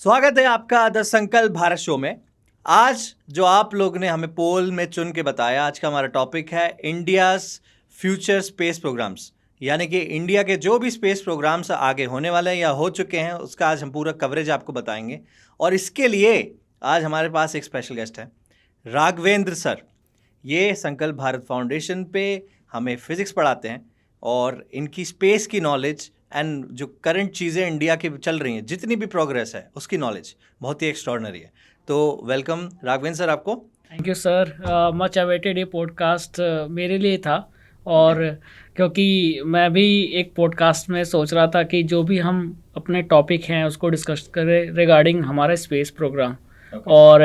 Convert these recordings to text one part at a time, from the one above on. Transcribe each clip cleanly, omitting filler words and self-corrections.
स्वागत है आपका द संकल्प भारत शो में। आज जो आप लोग ने हमें पोल में चुन के बताया, आज का हमारा टॉपिक है इंडियाज़ फ्यूचर स्पेस प्रोग्राम्स, यानी कि इंडिया के जो भी स्पेस प्रोग्राम्स आगे होने वाले हैं या हो चुके हैं उसका आज हम पूरा कवरेज आपको बताएंगे। और इसके लिए आज हमारे पास एक स्पेशल गेस्ट है, राघवेंद्र सर। ये संकल्प भारत फाउंडेशन पे हमें फिज़िक्स पढ़ाते हैं और इनकी स्पेस की नॉलेज एंड जो करंट चीज़ें इंडिया की चल रही हैं, जितनी भी प्रोग्रेस है उसकी नॉलेज बहुत ही एक्स्ट्रॉर्डनरी है। तो वेलकम राघवेंद्र सर आपको। Thank you sir, much awaited ये पॉडकास्ट मेरे लिए था। और क्योंकि मैं भी एक पॉडकास्ट में सोच रहा था कि जो भी हम अपने टॉपिक हैं उसको डिस्कस करें रिगार्डिंग हमारा स्पेस प्रोग्राम। और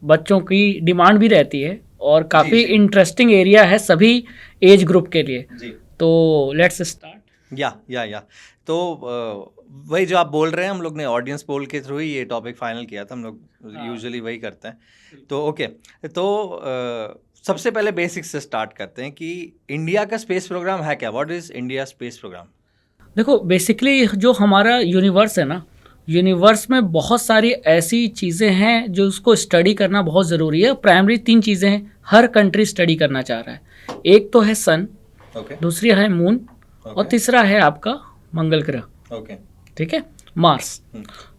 बच्चों की डिमांड भी रहती है और काफ़ी इंटरेस्टिंग एरिया है सभी एज ग्रुप के लिए। तो लेट्स स्टार्ट। या तो वही जो आप बोल रहे हैं, हम लोग ने ऑडियंस पोल के थ्रू ही ये टॉपिक फाइनल किया था। हम लोग यूजुअली वही करते हैं। तो ओके, तो सबसे पहले बेसिक्स से स्टार्ट करते हैं कि इंडिया का स्पेस प्रोग्राम है क्या। What is India space programme? देखो, बेसिकली जो हमारा यूनिवर्स है ना, यूनिवर्स में बहुत सारी ऐसी चीज़ें हैं जो उसको स्टडी करना बहुत ज़रूरी है। प्राइमरी 3 चीज़ें हैं, हर कंट्री स्टडी करना चाह रहा है। एक तो है सन, दूसरी है मून, और तीसरा है आपका मंगल ग्रह। ठीक है, मार्स।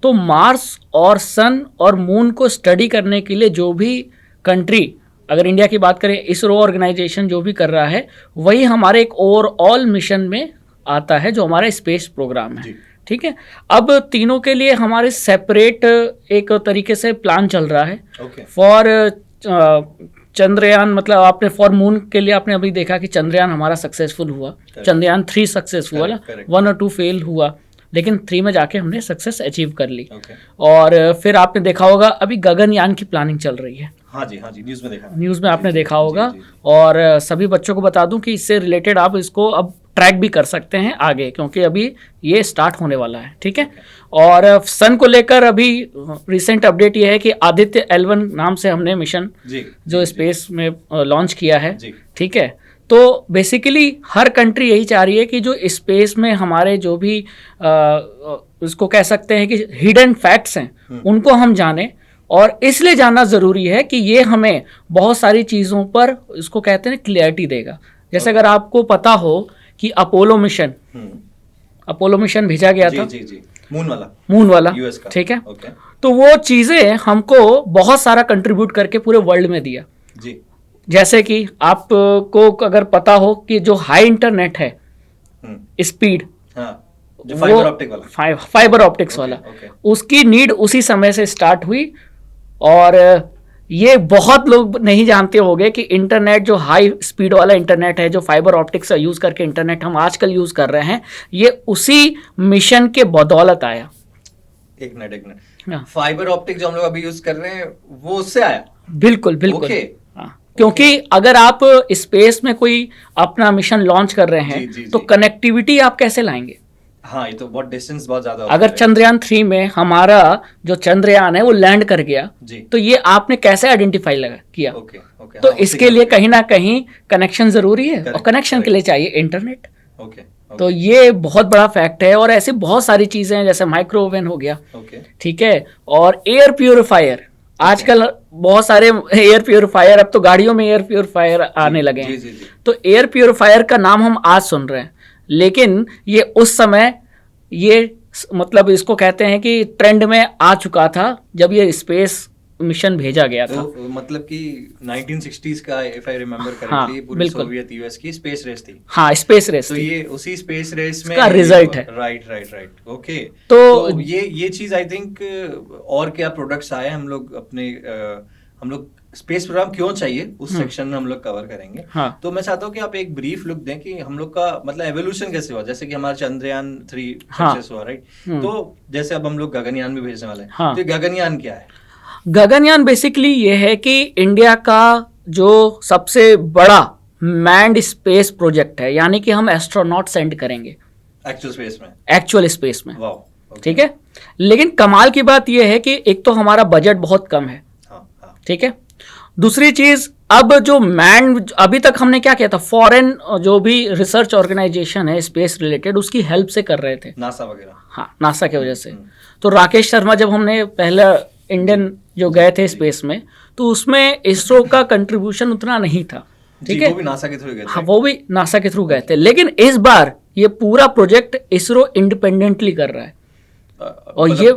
तो मार्स और सन और मून को स्टडी करने के लिए जो भी कंट्री, अगर इंडिया की बात करें, इसरो ऑर्गेनाइजेशन जो भी कर रहा है, वही हमारे एक ओवरऑल मिशन में आता है जो हमारा स्पेस प्रोग्राम है। ठीक है, अब तीनों के लिए हमारे सेपरेट एक तरीके से प्लान चल रहा है। फॉर चंद्रयान, मतलब आपने फॉर मून के लिए आपने अभी देखा कि चंद्रयान हमारा सक्सेसफुल हुआ, चंद्रयान 3 सक्सेसफुल, 1 और 2 फेल हुआ, लेकिन 3 में जाके हमने सक्सेस अचीव कर ली। और फिर आपने देखा होगा अभी गगनयान की प्लानिंग चल रही है। हाँ जी, न्यूज़ में आपने देखा होगा। और सभी बच्चों को बता दूं कि इससे रिलेटेड आप इसको अब ट्रैक भी कर सकते हैं आगे, क्योंकि अभी ये स्टार्ट होने वाला है। ठीक है, और सन को लेकर अभी रिसेंट अपडेट ये है कि आदित्य L1 नाम से हमने मिशन जो स्पेस में लॉन्च किया है। ठीक है, तो बेसिकली हर कंट्री यही चाह रही है कि जो स्पेस में हमारे जो भी उसको कह सकते हैं कि हिडन फैक्ट्स हैं उनको हम जाने। और इसलिए जानना ज़रूरी है कि ये हमें बहुत सारी चीज़ों पर इसको कहते हैं क्लियरिटी देगा। जैसे अगर आपको पता हो कि अपोलो मिशन भेजा गया था, मून वाला यूएस का। ठीक है, तो वो चीज़ें हमको बहुत सारा कंट्रीब्यूट करके पूरे वर्ल्ड में दिया। जैसे कि आपको अगर पता हो कि जो हाई इंटरनेट है स्पीड, जो फाइबर ऑप्टिक्स वाला, उसकी नीड उसी समय से स्टार्ट हुई। और ये बहुत लोग नहीं जानते होंगे कि इंटरनेट, जो हाई स्पीड वाला इंटरनेट है, जो फाइबर ऑप्टिक्स का यूज़ करके इंटरनेट हम आजकल यूज़ कर रहे हैं, ये उसी मिशन के बदौलत आया। एक मिनट, फाइबर ऑप्टिक जो हम लोग अभी यूज़ कर रहे हैं वो उससे आया? बिल्कुल। क्योंकि अगर आप स्पेस में कोई अपना मिशन लॉन्च कर रहे हैं तो कनेक्टिविटी आप कैसे लाएंगे? हाँ, ये तो बहुत डिस्टेंस बहुत ज्यादा। अगर चंद्रयान 3 में हमारा जो चंद्रयान है वो लैंड कर गया तो ये आपने कैसे आइडेंटिफाई किया? तो इसके लिए कहीं ना कहीं कनेक्शन जरूरी है, और कनेक्शन के लिए चाहिए इंटरनेट। तो ये बहुत बड़ा फैक्ट है। और ऐसी बहुत सारी चीजें हैं, जैसे माइक्रो ओवन हो गया। ठीक है, और एयर प्यूरिफायर, आजकल बहुत सारे एयर प्यूरिफायर, अब तो गाड़ियों में एयर प्यूरिफायर आने लगे हैं। तो एयर प्यूरिफायर का नाम हम आज सुन रहे हैं, लेकिन ये उस समय ये मतलब इसको कहते हैं कि ट्रेंड में आ चुका था जब ये स्पेस मिशन भेजा गया था। तो मतलब कि 1960s का, इफ आई रिमेंबर करेक्टली, पूरी सोवियत यूएस की स्पेस रेस थी। हाँ, स्पेस रेस तो थी। ये उसी स्पेस रेस में का रिजल्ट है। राइट। ओके, तो ये चीज आई थिंक, और क्या प्रोडक्ट्स आए हम लोग स्पेस प्रोग्राम क्यों चाहिए उस सेक्शन में हम लोग कवर करेंगे। तो मैं चाहता हूँ कि आप एक ब्रीफ लुक दें कि हम लोग का मतलब एवोल्यूशन कैसे हुआ। जैसे कि हमारा चंद्रयान 3 सक्सेस हुआ, राइट? तो जैसे अब हम लोग गगनयान भी भेजने वाले हैं। तो गगनयान क्या है? गगनयान बेसिकली ये है कि इंडिया का जो सबसे बड़ा मैन्ड स्पेस प्रोजेक्ट है, यानी कि हम एस्ट्रोनॉट सेंड करेंगे एक्चुअल स्पेस में। ठीक है, लेकिन कमाल की बात यह है कि एक तो हमारा बजट बहुत कम है। ठीक है, दूसरी चीज, अब जो अभी तक हमने क्या किया था, फॉरेन जो भी रिसर्च ऑर्गेनाइजेशन है स्पेस रिलेटेड उसकी हेल्प से कर रहे थे, नासा वगैरह। हाँ, नासा की वजह से। तो राकेश शर्मा जब हमने पहला इंडियन जो गए थे स्पेस में, तो उसमें इसरो का कंट्रीब्यूशन उतना नहीं था, ठीक है, वो भी नासा के थ्रू गए थे। हाँ, वो भी नासा के थ्रू गए थे। लेकिन इस बार ये पूरा प्रोजेक्ट इसरो इंडिपेंडेंटली कर रहा है, और मतलब ये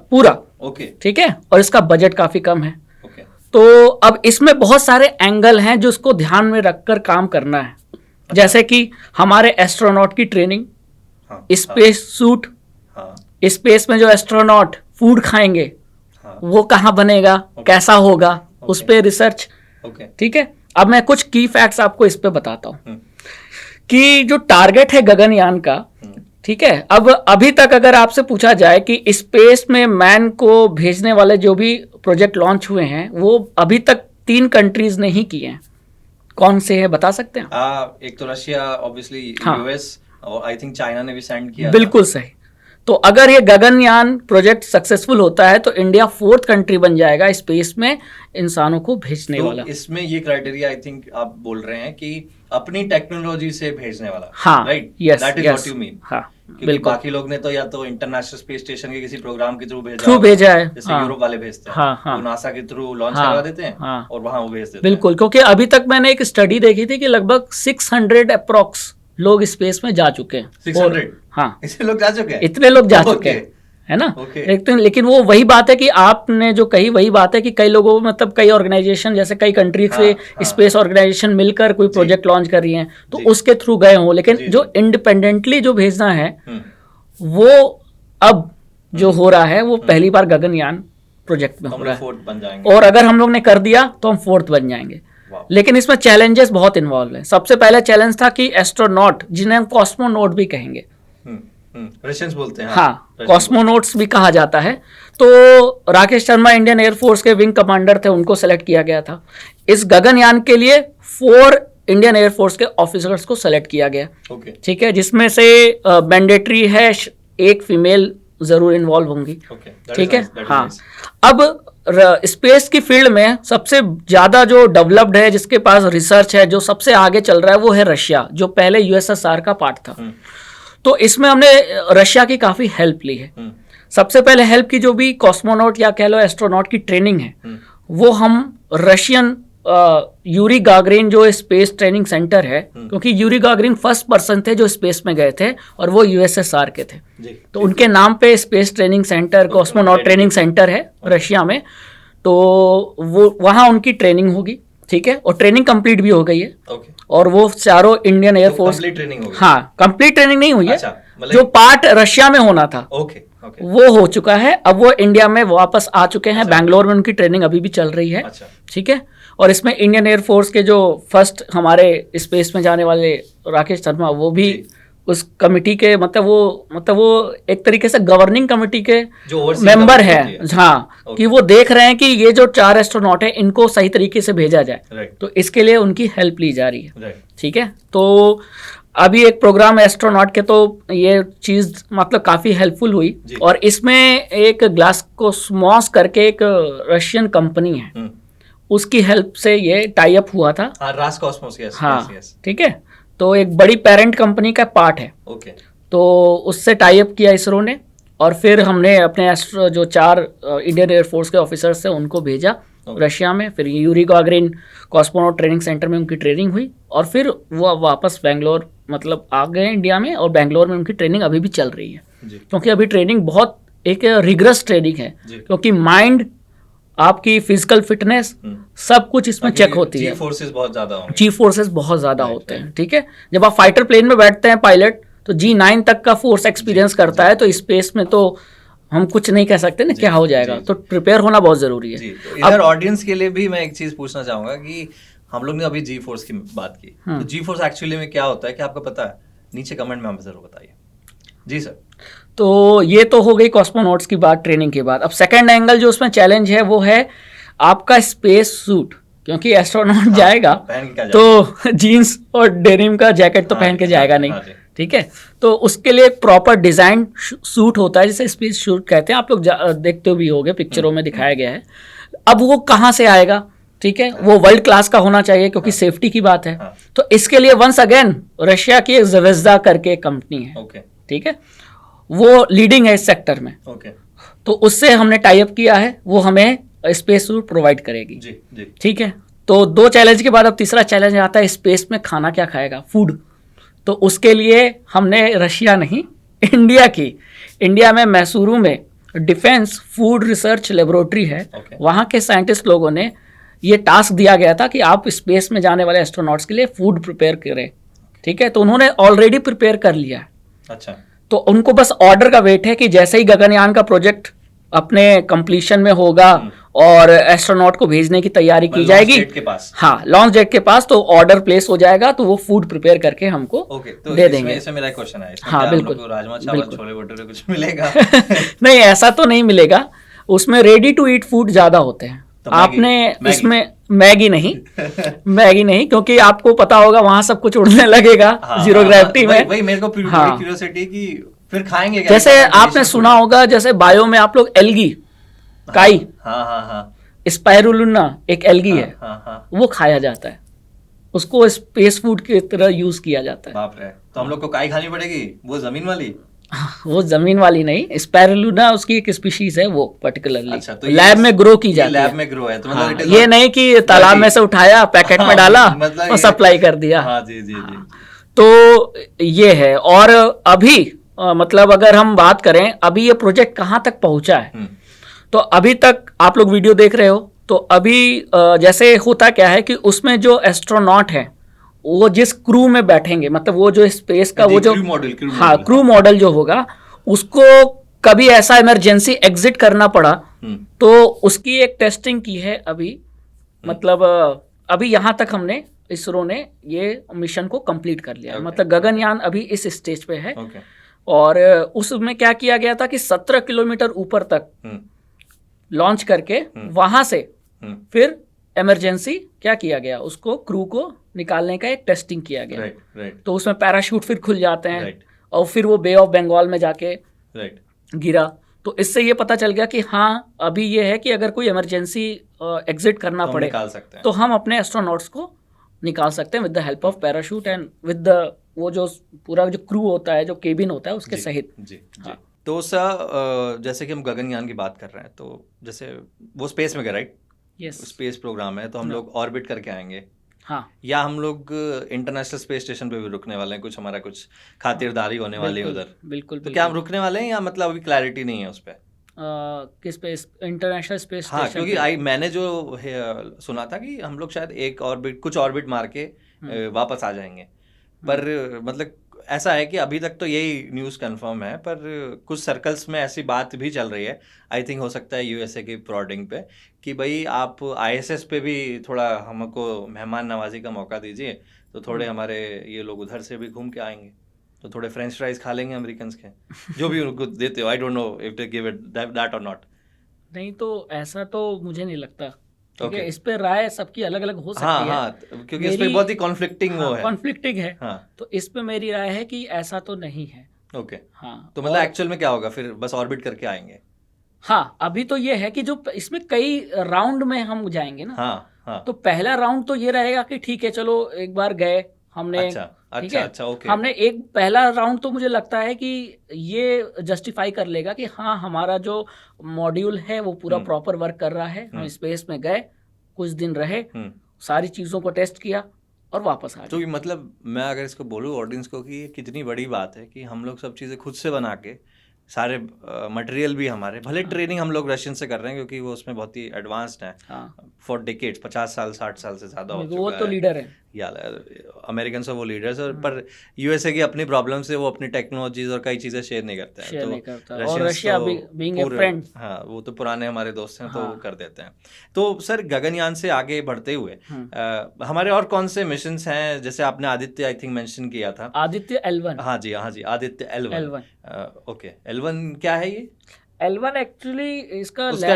पूरा ओके, ठीक है, और इसका बजट काफी कम है। ओके, तो अब इसमें बहुत सारे एंगल हैं जो इसको ध्यान में रखकर काम करना है, जैसे कि हमारे एस्ट्रोनॉट की ट्रेनिंग, हाँ, स्पेस सूट, हाँ, स्पेस में जो एस्ट्रोनॉट फूड खाएंगे हाँ, वो कहाँ बनेगा, कैसा होगा, उस पे रिसर्च, ओके, ठीक है। अब मैं कुछ की फैक्ट्स आपको इस पे बताता हूँ हम्म, कि जो टारगेट है गगनयान का, ठीक है, अब अभी तक अगर आपसे पूछा जाए कि स्पेस में मैन को भेजने वाले जो भी प्रोजेक्ट लॉन्च हुए हैं वो अभी तक 3 कंट्रीज ने ही किए हैं। कौन से हैं बता सकते हैं? एक तो रशिया, ऑब्वियसली हाँ। यूएस, और आई थिंक चाइना ने भी सेंड किया बिल्कुल सही। तो अगर ये गगनयान प्रोजेक्ट सक्सेसफुल होता है तो इंडिया 4th कंट्री बन जाएगा स्पेस में इंसानों को भेजने तो वाला। इसमें ये क्राइटेरिया आई थिंक आप बोल रहे हैं कि अपनी टेक्नोलॉजी से भेजने वाला, हाँ, right, yes, that is what you mean. हाँ, क्योंकि बिल्कुल, बाकी लोग ने तो या तो इंटरनेशनल स्पेस स्टेशन के किसी प्रोग्राम के थ्रू भेजा है, जैसे हाँ, यूरोप वाले भेजते हैं, हाँ, हाँ, वो नासा के थ्रू लॉन्च हाँ, करवा देते हैं, हाँ, और वहां वो भेज देते बिल्कुल। क्योंकि अभी तक मैंने एक स्टडी देखी थी कि लगभग 600 अप्रॉक्स लोग स्पेस में जा चुके हैं। 600? हाँ, इतने लोग जा चुके हैं, इतने लोग जा Okay. चुके हैं, है ना। Okay. लेकिन वो वही बात है कि आपने जो कही वही बात है कि कई लोगों, मतलब कई ऑर्गेनाइजेशन, जैसे कई कंट्री से स्पेस ऑर्गेनाइजेशन मिलकर कोई प्रोजेक्ट लॉन्च कर रही हैं तो उसके थ्रू गए हों, लेकिन जो इंडिपेंडेंटली जो भेजना है वो अब जो हो रहा है वो पहली बार गगनयान प्रोजेक्ट में हो रहा है, 4th बन जाएंगे, और अगर हम लोग ने कर दिया तो हम 4th बन जाएंगे। लेकिन इसमें चैलेंजेस बहुत इन्वॉल्व हैं। सबसे पहला चैलेंज था कि एस्ट्रोनॉट, जिन्हें हम कॉस्मोनॉट भी कहेंगे, रशियंस बोलते हैं, हाँ, कॉस्मोनॉट्स भी कहा जाता है, तो राकेश शर्मा इंडियन एयरफोर्स के विंग कमांडर थे, उनको सेलेक्ट किया गया था। इस गगनयान के लिए 4 इंडियन एयरफोर्स के ऑफिसर्स को सेलेक्ट किया गया, ठीक है, जिसमें से मैंडेटरी है 1 फीमेल जरूर इन्वॉल्व होंगी, ठीक है, हाँ। अब स्पेस की फील्ड में सबसे ज्यादा जो डेवलप्ड है, जिसके पास रिसर्च है, जो सबसे आगे चल रहा है, वो है रशिया, जो पहले यूएसएसआर का पार्ट था। तो इसमें हमने रशिया की काफी हेल्प ली है। सबसे पहले हेल्प की जो भी कॉस्मोनॉट या कह लो एस्ट्रोनॉट की ट्रेनिंग है, वो हम रशियन यूरी गागरिन जो स्पेस ट्रेनिंग सेंटर है, क्योंकि यूरी गागरिन फर्स्ट पर्सन थे जो स्पेस में गए थे और वो यूएसएसआर के थे, तो उनके नाम पे space training centre, cosmonaut training centre है रशिया में। तो वो वहाँ उनकी ट्रेनिंग होगी, ठीक है, और ट्रेनिंग कंप्लीट भी हो गई है, और वो चारों इंडियन एयरफोर्स, हाँ, कंप्लीट ट्रेनिंग नहीं हुई है, जो पार्ट रशिया में होना था वो हो चुका है। अब वो इंडिया में वापस आ चुके हैं, बैंगलोर में उनकी ट्रेनिंग अभी भी चल रही है, ठीक है। और इसमें इंडियन एयरफोर्स के जो फर्स्ट हमारे स्पेस में जाने वाले राकेश शर्मा, वो भी उस कमिटी के, मतलब वो एक तरीके से गवर्निंग कमिटी के मेंबर है, हाँ, कि वो देख रहे हैं कि ये जो 4 एस्ट्रोनॉट है इनको सही तरीके से भेजा जाए, तो इसके लिए उनकी हेल्प ली जा रही है, ठीक है। तो अभी एक प्रोग्राम एस्ट्रोनॉट के, तो ये चीज मतलब काफी हेल्पफुल हुई, और इसमें एक ग्लास्कोस्मॉस करके एक रशियन कंपनी है, उसकी हेल्प से ये टाई अप हुआ था, रास्कोस्मोस, हाँ, ठीक है। तो एक बड़ी पेरेंट कंपनी का पार्ट है, तो उससे टाई अप किया इसरो ने, और फिर हमने अपने जो 4 इंडियन एयरफोर्स के ऑफिसर्स थे उनको भेजा रशिया में। फिर Yuri Gagarin cosmonaut training centre में उनकी ट्रेनिंग हुई, और फिर वो वापस बेंगलोर मतलब आ गए इंडिया में, और बेंगलोर में उनकी ट्रेनिंग अभी भी चल रही है, क्योंकि अभी ट्रेनिंग बहुत एक रिगरस ट्रेनिंग है, क्योंकि माइंड, आपकी फिजिकल फिटनेस, सब कुछ इसमें चेक होती है। जी फोर्सेस बहुत ज्यादा होते हैं, ठीक है। जब आप फाइटर प्लेन में बैठते हैं पायलट, तो G9 तक का फोर्स एक्सपीरियंस करता है, तो स्पेस में तो हम कुछ नहीं कह सकते ना क्या हो जाएगा, तो प्रिपेयर होना बहुत जरूरी है। तो इधर ऑडियंस के लिए भी मैं एक चीज पूछना चाहूंगा कि हम लोग ने अभी जी फोर्स की बात की, तो जी फोर्स एक्चुअली में क्या होता है, क्या आपको पता है? नीचे कमेंट में हमें जरूर बताइए। जी सर। तो ये तो हो गई कॉस्मोनॉट्स की बात, ट्रेनिंग के बाद। अब सेकंड एंगल जो उसमें चैलेंज है वो है आपका स्पेस सूट, क्योंकि एस्ट्रोनॉट जाएगा तो जीन्स और डेनिम का जैकेट तो पहन के जाएगा नहीं, ठीक है। तो उसके लिए एक प्रॉपर डिजाइन सूट होता है, जिसे स्पेस सूट कहते हैं, आप लोग देखते भी होंगे, पिक्चरों में दिखाया गया है। अब वो कहाँ से आएगा, ठीक है, वो वर्ल्ड क्लास का होना चाहिए क्योंकि सेफ्टी की बात है। तो इसके लिए वंस अगेन रशिया की एक ज़वेज़दा करके कंपनी है, ओके, ठीक है, वो लीडिंग है इस सेक्टर में। ओके, तो उससे हमने टाई अप किया है, वो हमें स्पेस सूट प्रोवाइड करेगी। जी जी, ठीक है, तो 2 चैलेंज के बाद अब तीसरा चैलेंज आता है स्पेस में खाना क्या खाएगा, फूड। तो उसके लिए हमने रशिया नहीं, इंडिया में मैसूरू में डिफेंस फूड रिसर्च लेबोरेटरी है, वहाँ के साइंटिस्ट लोगों ने ये टास्क दिया गया था कि आप स्पेस में जाने वाले एस्ट्रोनॉट्स के लिए फूड प्रिपेयर करें। ठीक है, तो उन्होंने ऑलरेडी प्रिपेयर कर लिया है। अच्छा, तो उनको बस ऑर्डर का वेट है कि जैसे ही गगनयान का प्रोजेक्ट अपने कंप्लीशन में होगा और एस्ट्रोनॉट को भेजने की तैयारी की जाएगी, के पास, हाँ, लॉन्च जेट के पास, तो ऑर्डर प्लेस हो जाएगा, तो वो फूड प्रिपेयर करके हमको तो दे देंगे। इसमें मेरा क्वेश्चन है, इसमें हाँ, क्या बिल्कुल, हम लोग को राजमा चावल छोले भटूरे कुछ मिलेगा? नहीं, ऐसा तो नहीं मिलेगा, उसमें रेडी टू ईट फूड ज्यादा होते हैं। तो आपने मैगी। इसमें मैगी नहीं क्योंकि आपको पता होगा वहां सब कुछ उड़ने लगेगा जीरो ग्रेविटी में। वही मेरे को क्यूरियोसिटी की, फिर खाएंगे क्या? जैसे आपने सुना होगा, जैसे बायो में आप लोग एल्गी, काई, स्पाइरुलिना एक एल्गी है, वो खाया जाता है, उसको स्पेस फूड की तरह यूज किया जाता है। बाप रे, तो हम लोग को काई खानी पड़ेगी, वो जमीन वाली? वो जमीन वाली नहीं, स्पाइरुलिना उसकी एक स्पीशीज है, वो पर्टिकुलरली अच्छा, तो लैब में ग्रो की जाती है। लैब में ग्रो है, तो मतलब ये नहीं कि तालाब में से उठाया, पैकेट में डाला मतलब और सप्लाई कर दिया। हाँ, जी जी जी। तो ये है। और अभी मतलब अगर हम बात करें, अभी ये प्रोजेक्ट कहाँ तक पहुंचा है, तो अभी तक आप लोग वीडियो देख रहे हो, तो अभी जैसे होता क्या है कि उसमें जो एस्ट्रोनॉट है वो जिस क्रू में बैठेंगे, मतलब वो जो स्पेस का वो जो क्रू मॉडल जो होगा, उसको कभी ऐसा इमरजेंसी एग्जिट करना पड़ा तो उसकी एक टेस्टिंग की है अभी। मतलब अभी यहाँ तक हमने, इसरो ने ये मिशन को कंप्लीट कर लिया है। मतलब गगनयान अभी इस स्टेज पे है। और उसमें क्या किया गया था कि 17 किलोमीटर ऊपर तक लॉन्च करके वहां से फिर इमरजेंसी क्या किया गया, उसको क्रू को निकालने का एक टेस्टिंग किया गया। तो उसमें पैराशूट फिर खुल जाते हैं और फिर वो बे ऑफ बंगाल में जाके गिरा। तो इससे ये पता चल गया कि हाँ, अभी ये है कि अगर कोई इमरजेंसी एग्जिट करना पड़े तो हम अपने एस्ट्रोनॉट्स को निकाल सकते हैं with the help of parachute and with the वो जो पूरा जो क्रू होता है, जो केबिन होता है उसके सहित। हाँ। तो सर जैसे कि हम गगनयान की बात कर रहे हैं, तो जैसे वो स्पेस में गए, राइट? यस, स्पेस प्रोग्राम है, तो हम लोग ऑर्बिट करके आएंगे। हाँ, या हम लोग इंटरनेशनल स्पेस स्टेशन पे भी रुकने वाले हैं, कुछ हमारा कुछ खातिरदारी होने वाली है उधर? बिल्कुल। तो क्या हम रुकने वाले हैं, या मतलब अभी क्लैरिटी नहीं है उस पर? किस पे? इंटरनेशनल स्पेस हाँ, स्टेशन? क्योंकि मैंने जो सुना था कि हम लोग शायद एक ऑर्बिट, कुछ ऑर्बिट मार के वापस आ जाएंगे, पर मतलब ऐसा है कि अभी तक तो यही न्यूज़ कंफर्म है, पर कुछ सर्कल्स में ऐसी बात भी चल रही है, आई थिंक हो सकता है यूएसए की प्रोडिंग पे, कि भाई आप आईएसएस पे भी थोड़ा हमको मेहमान नवाजी का मौका दीजिए, तो थोड़े हमारे ये लोग उधर से भी घूम के आएंगे, तो थोड़े फ्रेंच फ्राइज खा लेंगे अमेरिकन के, जो भी उनको देते हो। I don't know if they give it that और नॉट। नहीं, तो ऐसा तो मुझे नहीं लगता। ठीक है, इस पे राय सबकी अलग अलग हो सकती है। क्योंकि इस पे बहुत ही कॉन्फ्लिक्टिंग कॉन्फ्लिक्टिंग है। तो इस पे मेरी राय है कि ऐसा तो नहीं है। ओके, हाँ, तो मतलब एक्चुअल में क्या होगा फिर? बस ऑर्बिट करके आएंगे? हाँ, अभी तो ये है कि जो इसमें कई राउंड में हम जाएंगे ना। हाँ। तो पहला राउंड तो ये रहेगा कि ठीक है, चलो एक बार गए हमने। अच्छा, ओके। हमने एक पहला राउंड तो मुझे लगता है कि ये जस्टिफाई कर लेगा कि हाँ, हमारा जो मॉड्यूल है वो पूरा प्रॉपर वर्क कर रहा है। हम स्पेस में गए, कुछ दिन रहे, सारी चीज़ों को टेस्ट किया और वापस आ गए। तो मतलब मैं अगर इसको बोलूँ ऑडियंस को कि ये कितनी बड़ी बात है कि हम लोग सब चीज़ें खुद से बना के, सारे मटेरियल भी हमारे, भले ट्रेनिंग हम लोग रशियन से कर रहे हैं क्योंकि वो उसमें बहुत ही एडवांस्ड है, फॉर डिकेड्स, 50 साल 60 साल से ज़्यादा हो चुका है। वो तो लीडर है, या अमेरिकन से वो लीडर्स, पर यूएसए की अपनी प्रॉब्लम से वो अपनी टेक्नोलॉजीज और कई चीज़ें शेयर नहीं करते हैं। और रशिया बीइंग ए फ्रेंड, हाँ, वो तो पुराने हमारे दोस्त हैं, तो वो कर देते हैं। तो सर गगनयान से आगे बढ़ते हुए हमारे और कौन से मिशन हैं? जैसे आपने आदित्य आई थिंक मेंशन किया था, आदित्य L1। हाँ जी, आदित्य L1। ओके, L1 क्या है ये? L1 एक्चुअली उसका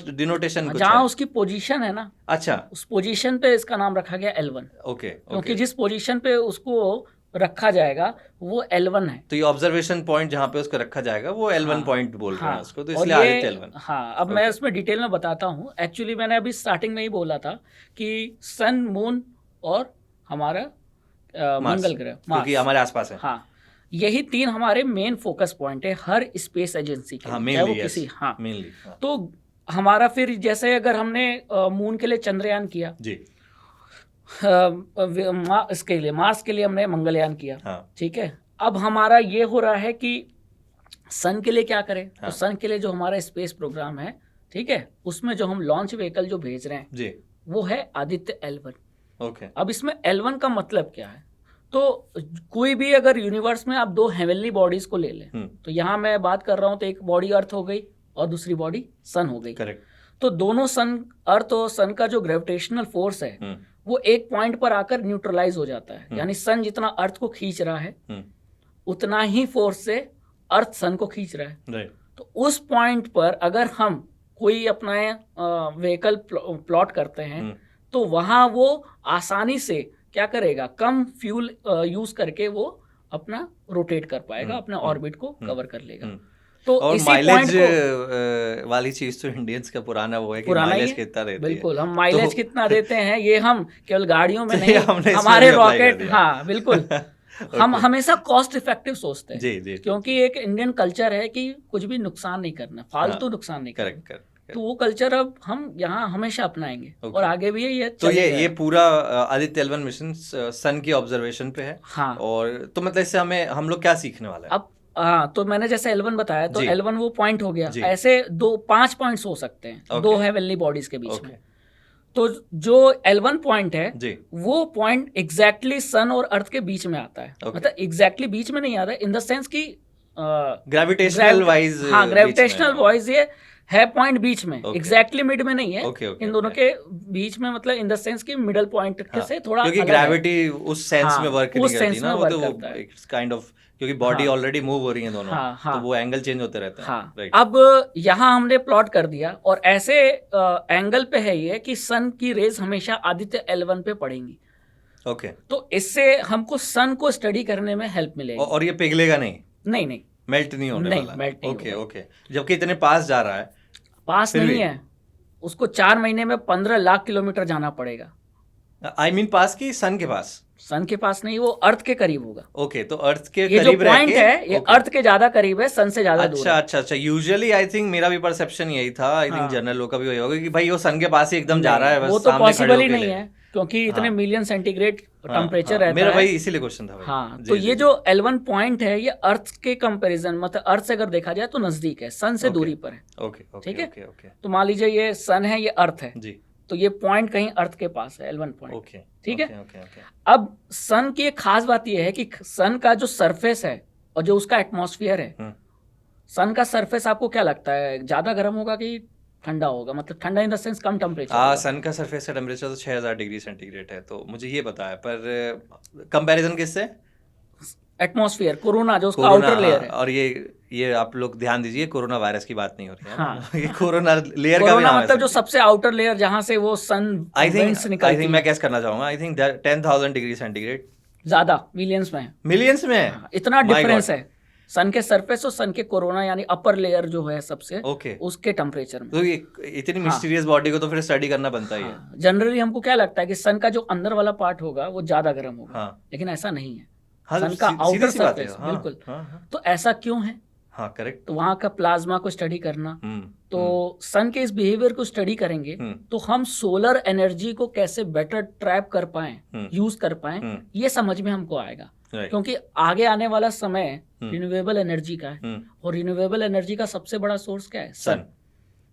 डिनोटेशन जहाँ उसकी पोजीशन है ना, अच्छा, उस पोजीशन पे इसका नाम रखा गया L1। ओके, क्योंकि जिस पोजीशन पे उसको रखा जाएगा वो L1 है। तो ये ऑब्जर्वेशन पॉइंट जहाँ पे उसको रखा जाएगा वो L1 हाँ, पॉइंट बोल रहे हैं हाँ, उसको, तो और इसलिए ये आदित्य L1। हाँ, अब मैं उसमें डिटेल में बताता हूँ। एक्चुअली मैंने अभी स्टार्टिंग में ही बोला था कि सन, मून और हमारा मंगल ग्रह, क्योंकि हमारे आसपास है। हाँ, यही 3 हमारे मेन फोकस पॉइंट है हर स्पेस एजेंसी के, हाँ, चाहे वो mainly, किसी, yes, हाँ, mainly, हाँ। तो हमारा फिर जैसे अगर हमने मून के लिए चंद्रयान किया जी, इसके लिए मार्स के लिए हमने मंगलयान किया, हाँ, ठीक है। अब हमारा ये हो रहा है कि सन के लिए क्या करें, हाँ। तो सन के लिए जो हमारा स्पेस प्रोग्राम है, ठीक है, उसमें जो हम लॉन्च व्हीकल जो भेज रहे हैं जी, वो है आदित्य L1। ओके, अब इसमें L1 का मतलब क्या है, तो कोई भी अगर यूनिवर्स में आप 2 हेवनली बॉडीज को ले लें, तो यहाँ मैं बात कर रहा हूँ तो एक बॉडी अर्थ हो गई और दूसरी बॉडी सन हो गई। करेक्ट। तो दोनों सन, अर्थ और सन का जो ग्रेविटेशनल फोर्स है वो एक पॉइंट पर आकर न्यूट्रलाइज हो जाता है। यानी सन जितना अर्थ को खींच रहा है उतना ही फोर्स से अर्थ सन को खींच रहा है। राइट। तो उस पॉइंट पर अगर हम कोई अपना व्हीकल प्लॉट करते हैं तो वहाँ वो आसानी से क्या करेगा, कम फ्यूल यूज करके वो अपना रोटेट कर पाएगा, अपने ऑर्बिट को कवर कर लेगा। तो और इसी माइलेज को, वाली चीज तो इंडियंस का पुराना वो है कि पुराना माइलेज ही है, कितना देती है। बिल्कुल, हम माइलेज तो कितना देते हैं ये हम केवल गाड़ियों में तो नहीं, हमने इसमें हमारे भी apply कर रॉकेट, दिया। हाँ बिल्कुल, हम हमेशा कॉस्ट इफेक्टिव सोचते हैं। जी, जी, क्योंकि एक इंडियन कल्चर है कि कुछ भी नुकसान नहीं करना, फालतू नुकसान नहीं करना। Correct, correct. तो वो कल्चर अब हम यहाँ हमेशा अपनाएंगे और आगे भी ये तो चलेगा। ये पूरा आदित्य L1 मिशन सन की ऑब्जर्वेशन पे है। हाँ, और तो मतलब इससे हम लोग क्या सीखने वाले हैं? अब हाँ, तो मैंने जैसे L1 बताया, तो जी। L1 वो पॉइंट हो गया। जी। ऐसे 5 पॉइंट्स हो सकते हैं, Okay. 2 हेवनली बॉडीज के बीच ओके, में। तो जो L1 पॉइंट है जी, वो पॉइंट एग्जैक्टली सन और अर्थ के बीच में आता है। Okay. मतलब एग्जैक्टली बीच में नहीं आता है, इन द सेंस कि ग्रेविटेशनल वाइज, हाँ, ग्रेविटेशनल वाइज ये है पॉइंट बीच में, Okay. एग्जैक्टली मिड में नहीं है। Okay, okay, इन दोनों okay. के बीच में, मतलब इन द सेंस कि मिडल पॉइंट से थोड़ा क्योंकि अलग है। ग्रेविटी उस सेंस हाँ, में वर्क उस नहीं करती sense ना, में वो तो work करता है। इट्स काइंड ऑफ, क्योंकि बॉडी हाँ। ऑलरेडी मूव हो रही है दोनों, हाँ, हाँ। तो वो एंगल चेंज होते रहते हैं। हाँ, राइट। अब यहाँ हमने प्लॉट कर दिया और ऐसे एंगल पे है ये कि सन की रेज हमेशा आदित्य L1 पे पड़ेंगी। ओके। तो इससे हमको सन को स्टडी करने में हेल्प मिलेगी। और ये पिघलेगा नहीं, नहीं, मेल्ट नहीं होने नहीं, वाला? melt नहीं ओके, होगा। ओके। जबकि इतने पास जा रहा है। पास फिर नहीं भी? है, उसको 4 महीने में 15 लाख किलोमीटर जाना पड़ेगा। आई मीन पास की सन के पास? सन के पास नहीं, वो अर्थ के करीब होगा। ओके, तो अर्थ के ये जो करीब रह पॉइंट के, है ये ओके। अर्थ के ज्यादा करीब है, सन से ज्यादा दूर अच्छा, है। अच्छा, अच्छा। यूजुअली आई थिंक मेरा भी परसेप्शन यही था, आई थिंक हाँ। जनरल लोग का भी वही होगा कि भाई वो सन के पास ही एकदम जा रहा है, बस वो तो सामने खड़े पॉसिबल ही होके नहीं ले। है, क्योंकि इतने हाँ। मिलियन सेंटीग्रेड हाँ, टेम्परेचर हाँ, रहता मेरा है। भाई इसीलिए क्वेश्चन था भाई। हाँ, जी, तो जी, ये जी। जो L1 पॉइंट है ये अर्थ के कंपैरिजन, मतलब अर्थ से अगर देखा जाए तो नजदीक है, सन से ओके। दूरी पर है। ओके, ओके, ठीक है? Okay, okay. तो मान लीजिए ये सन है, ये अर्थ है, जी, तो ये पॉइंट कहीं अर्थ के पास है, L1 पॉइंट। ओके, ठीक है? Okay, okay, okay. अब सन की एक खास बात यह है कि सन का जो सरफेस है और जो उसका एटमॉस्फेयर है, सन का सरफेस आपको क्या लगता है, ज्यादा गर्म होगा कि ठंडा होगा? मतलब ठंडा इन द सेंस कम टेम्परेचर। सन का सरफेस का टेम्परेचर तो 6000 डिग्री सेंटीग्रेड है, तो मुझे ये पता है, पर कंपैरिजन किससे? एटमॉस्फेयर, कोरोना जो उसका कोरोना, आउटर लेयर है। और ये आप लोग ध्यान दीजिए, कोरोना वायरस की बात नहीं हो रही है। हाँ। ये कोरोना लेयर का भी कोरोना नाम मतलब जो है। सबसे आउटर लेयर जहां से वो सन आई winds थिंक निकलती है। मैं कैस करना चाहूंगा, आई थिंक 10,000 डिग्री सेंटीग्रेड, ज्यादा मिलियंस में है। मिलियंस में है। इतना My डिफरेंस God. है सन के सरफेस और सन के कोरोना यानी अपर लेयर जो है सबसे, ओके, उसके टेम्परेचर में। तो ये इतनी मिस्टीरियस बॉडी को तो फिर स्टडी करना बनता ही है। जनरली हमको क्या लगता है कि सन का जो अंदर वाला पार्ट होगा वो ज्यादा गर्म होगा, हाँ, लेकिन ऐसा नहीं है। हाँ, सन का सीधी आउटर सी बात है। सरफेस, हाँ, बिल्कुल। हाँ, हाँ, तो ऐसा क्यों है? हाँ, करेक्ट। तो वहां का प्लाज्मा को स्टडी करना, तो सन के इस बिहेवियर को स्टडी करेंगे तो हम सोलर एनर्जी को कैसे बेटर ट्रैप कर पाएं, यूज कर पाएं, ये समझ में हमको आएगा। क्योंकि आगे आने वाला समय रिन्यूएबल एनर्जी का है, और रिन्यूएबल एनर्जी का सबसे बड़ा सोर्स क्या है? सन।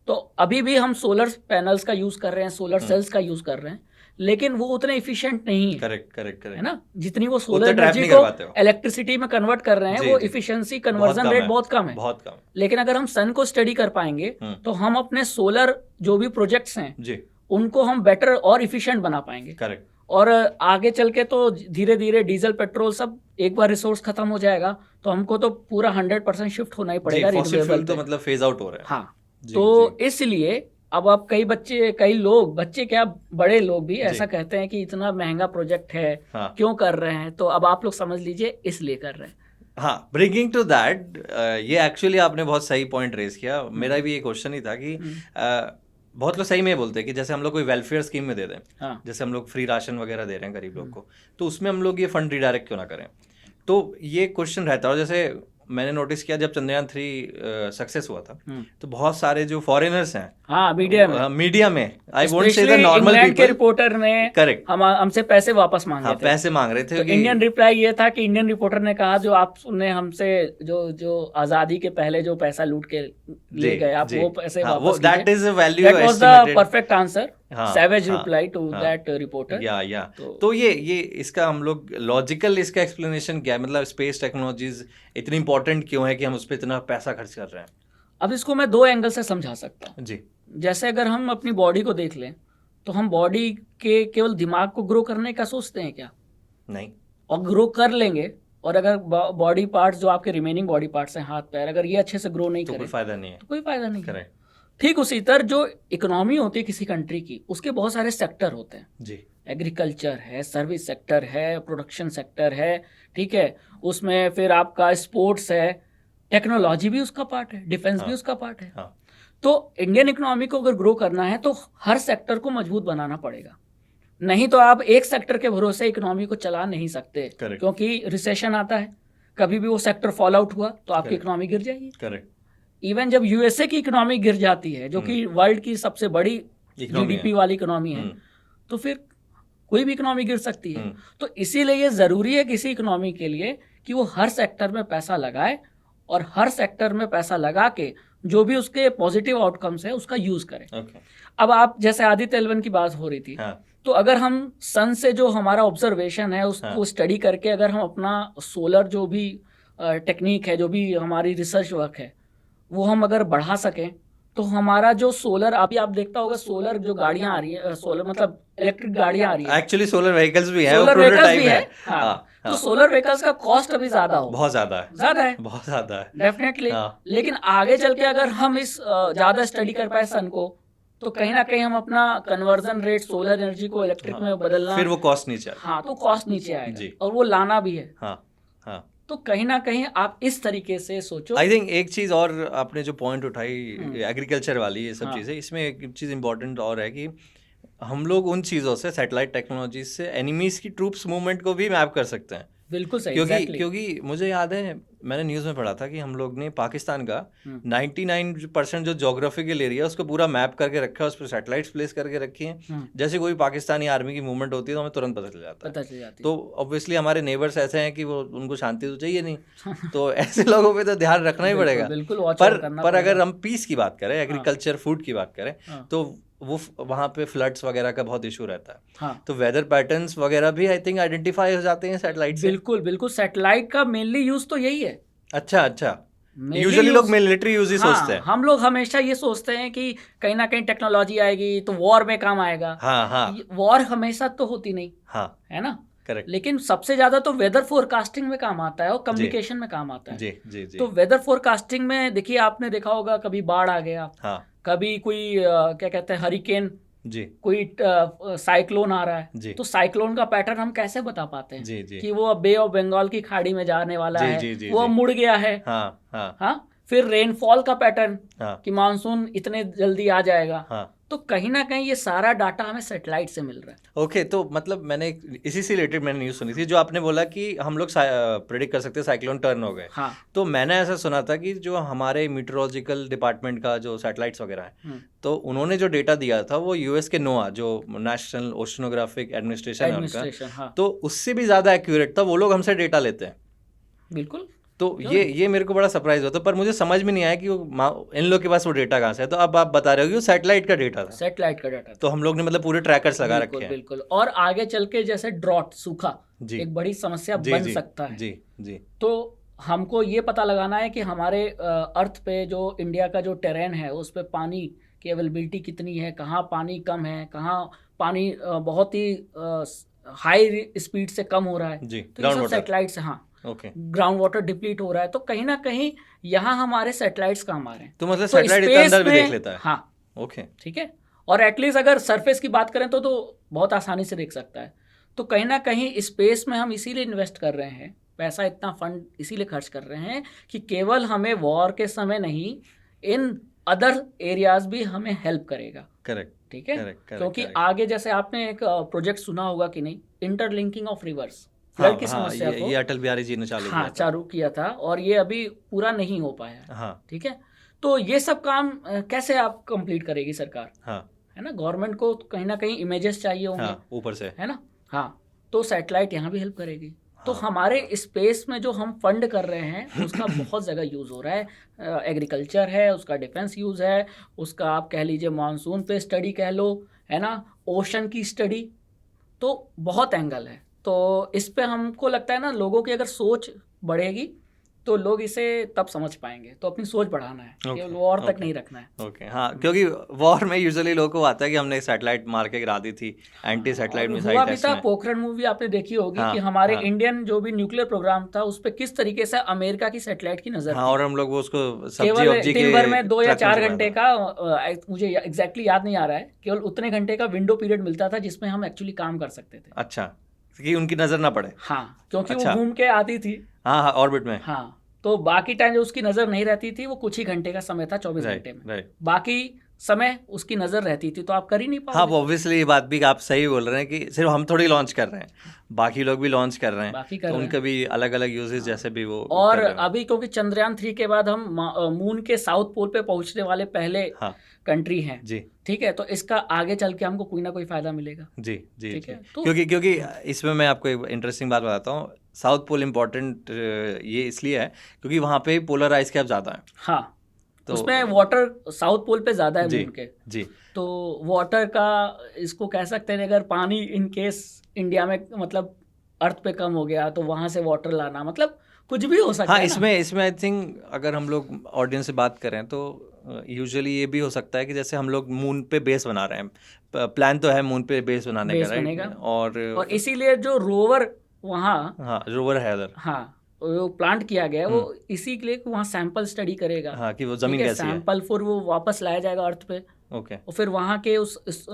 तो अभी भी हम सोलर पैनल्स का यूज कर रहे हैं, सोलर सेल्स का यूज कर रहे हैं, लेकिन वो उतने इफिशिएंट नहीं है। करेक्ट, है ना? जितनी वो उतना सोलर trap एनर्जी नहीं को कर पाते हो। इलेक्ट्रिसिटी में कन्वर्ट कर रहे हैं, जी, वो जी। इफिशिएंसी कन्वर्जन रेट बहुत कम है। बहुत कम। लेकिन अगर हम सन को स्टडी कर पाएंगे तो हम अपने सोलर जो भी प्रोजेक्ट्स हैं जी, उनको हम बेटर और इफिशिएंट बना पाएंगे। करेक्ट। और आगे चल के तो धीरे धीरे डीजल पेट्रोल सब एक बार रिसोर्स खत्म हो जाएगा तो हमको तो पूरा 100% शिफ्ट होना ही पड़ेगा फॉसिल रिन्यूएबल फ्यूल तो पे। मतलब फेज आउट हो रहा है। हाँ, जी, तो इसलिए अब कई लोग बच्चे क्या बड़े लोग भी ऐसा कहते हैं कि इतना महंगा प्रोजेक्ट है, हाँ। क्यों कर रहे हैं, तो अब आप लोग समझ लीजिए इसलिए कर रहे हैं। हाँ, ब्रिंगिंग टू दैट, ये एक्चुअली आपने बहुत सही पॉइंट रेज किया। मेरा भी ये क्वेश्चन ही था कि बहुत लोग सही में बोलते हैं कि जैसे हम लोग कोई वेलफेयर स्कीम में दे दें, हाँ। जैसे हम लोग फ्री राशन वगैरह दे रहे हैं गरीब लोग को, तो उसमें हम लोग ये फंड रिडायरेक्ट क्यों ना करें। तो ये क्वेश्चन रहता है। और जैसे मैंने नोटिस किया जब चंद्रयान 3 सक्सेस हुआ था, तो बहुत सारे जो फॉरेनर्स हैं, हाँ, मीडिया में I won't say the normal England के पीपल, रिपोर्टर ने करेक्ट, हमसे पैसे वापस मांगे हाँ, थे। पैसे मांग रहे थे। तो इंडियन रिप्लाई ये था कि इंडियन रिपोर्टर ने कहा जो आपने हमसे जो आजादी के पहले जो पैसा लूट के ले गए, आप वो पैसे वापस कीजिए। That is a value That was the perfect answer. हाँ, Savage हाँ, reply to हाँ, that reporter. या तो ये इसका हम लोग लॉजिकल इसका एक्सप्लेनेशन क्या है, मतलब स्पेस टेक्नोलॉजीज इतनी इंपॉर्टेंट क्यों है कि हम उस पर इतना पैसा खर्च कर रहे हैं। अब इसको मैं 2 एंगल से समझा सकता हूँ जी। जैसे अगर हम अपनी बॉडी को देख लें तो हम बॉडी के केवल दिमाग को ग्रो करने का सोचते हैं क्या? नहीं। और ग्रो कर लेंगे, और अगर बॉडी पार्ट्स जो आपके रिमेनिंग बॉडी पार्ट्स हैं, हाथ पैर, अगर ये अच्छे से ग्रो नहीं तो करें कोई फायदा नहीं है, तो कोई फायदा नहीं है। करेक्ट। ठीक उसी तरह जो इकोनॉमी होती है किसी कंट्री की, उसके बहुत सारे सेक्टर होते हैं जी। एग्रीकल्चर है, सर्विस सेक्टर है, प्रोडक्शन सेक्टर है, ठीक है, उसमें फिर आपका स्पोर्ट्स है, टेक्नोलॉजी भी उसका पार्ट है, डिफेंस भी उसका पार्ट है। हाँ। तो इंडियन इकोनॉमी को अगर ग्रो करना है तो हर सेक्टर को मजबूत बनाना पड़ेगा, नहीं तो आप एक सेक्टर के भरोसे इकोनॉमी को चला नहीं सकते, क्योंकि रिसेशन आता है, कभी भी वो सेक्टर फॉल आउट हुआ तो आपकी इकोनॉमी गिर जाएगी। करेक्ट। इवन जब यूएसए की इकोनॉमी गिर जाती है, जो कि वर्ल्ड की सबसे बड़ी जीडीपी वाली इकोनॉमी है, तो फिर कोई भी इकोनॉमी गिर सकती है। तो इसीलिए ये जरूरी है किसी इकोनॉमी के लिए कि वो हर सेक्टर में पैसा लगाए, और हर सेक्टर में पैसा लगा के जो भी उसके पॉजिटिव आउटकम्स है उसका यूज करें। अब आप जैसे आदित्य एल1 की बात हो रही थी, तो अगर हम सन से जो हमारा ऑब्जर्वेशन है उसको स्टडी करके अगर हम अपना सोलर जो भी टेक्निक है, जो भी हमारी रिसर्च वर्क है, वो हम अगर बढ़ा सकें, तो हमारा जो सोलर, अभी आप देखता होगा सोलर जो गाड़ियां आ रही है, सोलर मतलब इलेक्ट्रिक गाड़ियां आ रही है, एक्चुअली सोलर व्हीकल्स भी है, सोलर व्हीकल्स भी है, हाँ। तो सोलर व्हीकल्स का कॉस्ट अभी ज्यादा हो, बहुत ज्यादा है, बहुत ज्यादा है डेफिनेटली। लेकिन आगे चल के अगर हम इस ज्यादा स्टडी कर पाए सन को, तो कहीं ना कहीं हम अपना कन्वर्जन रेट सोलर एनर्जी को इलेक्ट्रिक में बदलना, फिर वो कॉस्ट नीचे आएगा। हाँ, तो कॉस्ट नीचे आएगा, और वो लाना भी है। हाँ। तो कहीं ना कहीं आप इस तरीके से सोचो। आई थिंक एक चीज और आपने जो पॉइंट उठाई एग्रीकल्चर वाली, ये सब चीजें, इसमें एक चीज इंपॉर्टेंट और है कि हम लोग उन चीजों से, सैटेलाइट टेक्नोलॉजी से एनिमीज की ट्रूप्स मूवमेंट को भी मैप कर सकते हैं। बिल्कुल सही, क्योंकि मुझे याद है, मैंने न्यूज़ में पढ़ा था कि हम लोग ने पाकिस्तान का 99% जो ज्योग्राफिकल एरिया उसको पूरा मैप करके रखा है, उस पर सैटेलाइट्स प्लेस करके रखी हैं। जैसे कोई पाकिस्तानी आर्मी की मूवमेंट होती है तो हमें तुरंत पता चल जाता है। तो ऑब्वियसली हमारे नेबर्स ऐसे हैं कि वो, उनको शांति तो चाहिए नहीं, तो ऐसे लोगों पे तो ध्यान रखना ही पड़ेगा। पर अगर हम पीस की बात करें, एग्रीकल्चर, फूड की बात करें, तो वो वहाँ पे फ्लड्स वगैरह का बहुत इशू रहता है। हाँ। तो वेदर पैटर्न्स वगैरह भी आई थिंक आइडेंटिफाई हो जाते हैं सैटेलाइट से। बिल्कुल सैटेलाइट का मेनली यूज तो यही है। अच्छा। यूजुअली लोग मिलिट्री यूज ही सोचते हैं। हम लोग हमेशा ये सोचते हैं कि कहीं ना कहीं टेक्नोलॉजी आएगी तो वॉर में काम आएगा। हाँ। वॉर हमेशा तो होती नहीं, हाँ, है ना, करेक्ट। लेकिन सबसे ज्यादा तो वेदर फोरकास्टिंग में काम आता है और कम्युनिकेशन में काम आता है। जी। तो वेदर फोरकास्टिंग में देखिए, आपने देखा होगा कभी बाढ़ आ गया, कभी कोई क्या कहते हैं हरिकेन, कोई साइक्लोन आ रहा है, तो साइक्लोन का पैटर्न हम कैसे बता पाते हैं कि वो बे ऑफ बंगाल की खाड़ी में जाने वाला है, वो मुड़ गया है। हाँ। फिर रेनफॉल का पैटर्न कि मानसून इतने जल्दी आ जाएगा। तो कहीं ना कहीं ये सारा डाटा हमें सैटेलाइट से मिल रहा है। ओके, तो मतलब मैंने इसी से रिलेटेड मैंने न्यूज़ सुनी थी, जो आपने बोला कि हम लोग प्रेडिक्ट कर सकते हैं साइक्लोन टर्न हो गए। हाँ। तो मैंने ऐसा सुना था कि जो हमारे मीटरोलॉजिकल डिपार्टमेंट का जो सैटेलाइट्स वगैरह है, तो उन्होंने जो डेटा दिया था वो यूएस के नोआ, जो नेशनल ओशनोग्राफिक एडमिनिस्ट्रेशन है उनका, तो उससे भी ज़्यादा एक्यूरेट था। वो लोग हमसे डेटा लेते हैं। बिल्कुल। तो ये मेरे को बड़ा सरप्राइज होता, पर मुझे समझ में नहीं आया कि इन लोग के पास वो डेटा कहाँ से है। तो अब आप बता रहे हो कि वो सैटेलाइट का डेटा था। सैटेलाइट का डेटा, तो हम लोग ने मतलब पूरे ट्रैकर्स लगा रखे हैं। बिल्कुल। और आगे चल के जैसे ड्रॉट, सूखा एक बड़ी समस्या बन सकता है। जी। तो हमको ये पता लगाना है कि हमारे अर्थ पे जो इंडिया का जो टेरेन है उस पे पानी की अवेलेबिलिटी कितनी है, कहाँ पानी कम है, कहाँ पानी बहुत ही हाई स्पीड से कम हो रहा है। तो ये सब सैटेलाइट से, हाँ, ग्राउंड वाटर डिप्लीट हो रहा है, तो कहीं ना कहीं यहाँ हमारे सैटेलाइट्स काम आ रहे हैं। तो मतलब सैटेलाइट इतना अंदर भी देख लेता है। हाँ, ओके। ठीक है, और एटलीस्ट अगर सरफेस की बात करें तो बहुत आसानी से देख सकता है। तो कहीं ना कहीं स्पेस में हम इसीलिए इन्वेस्ट कर रहे हैं, पैसा इतना फंड इसीलिए खर्च कर रहे हैं कि केवल हमें वॉर के समय नहीं, इन अदर एरियाज भी हमें हेल्प करेगा। करेक्ट। ठीक है, correct, क्योंकि correct. आगे जैसे आपने एक प्रोजेक्ट सुना होगा कि नहीं, इंटरलिंकिंग ऑफ रिवर्स, फ्लड की समस्या को ये अटल बिहारी जी ने चालू किया था और ये अभी पूरा नहीं हो पाया है। हाँ। ठीक है, तो ये सब काम कैसे आप कंप्लीट करेगी सरकार? हाँ। है ना, गवर्नमेंट को कहीं ना कहीं इमेजेस चाहिए होंगे। हाँ, ऊपर से, है ना। हाँ, तो सैटेलाइट यहाँ भी हेल्प करेगी। तो हाँ, हमारे स्पेस में जो हम फंड कर रहे हैं उसका बहुत जगह यूज़ हो रहा है। एग्रीकल्चर है, उसका डिफेंस यूज़ है, उसका आप कह लीजिए मानसून पे स्टडी कह लो, है ना, ओशन की स्टडी, तो बहुत एंगल है। तो इस पे हमको लगता है ना, लोगों की अगर सोच बढ़ेगी तो लोग इसे तब समझ पाएंगे। तो अपनी सोच बढ़ाना है, केवल वॉर तक नहीं रखना है। ओके। हाँ, क्योंकि वॉर में यूजुअली लोगों को आता है कि हमने सैटेलाइट मार के गिरा दी थी, एंटी सैटेलाइट मिसाइल हुआ भी टेस्ट था। में। पोखरण मूवी आपने देखी होगी कि हमारे इंडियन जो भी न्यूक्लियर प्रोग्राम था उस पर किस तरीके से अमेरिका की सैटेलाइट की नजर हाँ, थी। और हम लोग वो उसको केवल दिन भर में 2 या 4 घंटे का, का, मुझे एग्जैक्टली याद नहीं आ रहा है, केवल उतने घंटे का विंडो पीरियड मिलता था जिसमें हम एक्चुअली काम कर सकते थे। अच्छा, कि उनकी नजर ना पड़े। हाँ, क्योंकि अच्छा। वो घूम के आती थी। हाँ, ऑर्बिट में। हाँ, तो बाकी टाइम जो उसकी नज़र नहीं रहती थी वो कुछ ही घंटे का समय था, 24 घंटे में। राइट। बाकी समय उसकी नज़र रहती थी, तो आप कर ही नहीं पाओगे। हाँ, वो ऑब्वियसली ये बात भी आप सही बोल रहे हैं कि सिर्फ हम थोड़ी लॉन्च कर रहे हैं, बाकी लोग भी लॉन्च कर रहे हैं, बाकी कर तो रहे उनके भी अलग अलग यूजेस जैसे भी वो और कर रहे हैं। अभी क्योंकि चंद्रयान 3 के बाद हम मून के साउथ पोल पे पहुंचने वाले पहले हाँ कंट्री हैं। जी ठीक है, तो इसका आगे चल के हमको कोई ना कोई फायदा मिलेगा। जी जी ठीक जी। है, तो क्योंकि इसमें मैं आपको एक इंटरेस्टिंग बात बताता हूँ। साउथ पोल इम्पोर्टेंट ये इसलिए है क्योंकि वहाँ पे पोलर आइस कैप ज़्यादा है। हाँ, तो उसमें वाटर साउथ पोल पे ज़्यादा है जी मून के। जी। तो वाटर का इसको कह सकते हैं, अगर पानी इन केस इंडिया में मतलब अर्थ पे कम हो गया तो वहाँ से वाटर लाना, मतलब कुछ भी हो सकता हाँ, है ना। इसमें आई थिंक अगर हम लोग ऑडियंस से बात करें तो यूजुअली ये भी हो सकता है कि जैसे हम लोग मून पे बेस बना रहे हैं, प्लान तो है मून पे बेस बनाने का, राइट? बनेगा। और इसीलिए जो रोवर वहाँ, हाँ, रोवर है उधर। हाँ, वो प्लांट किया गया है वो इसी के लिए कि वहाँ सैंपल स्टडी करेगा। हाँ, कि वो जमीन कैसी है। सैंपल फिर वो वापस लाया जाएगा अर्थ पे। ओके। और फिर वहाँ के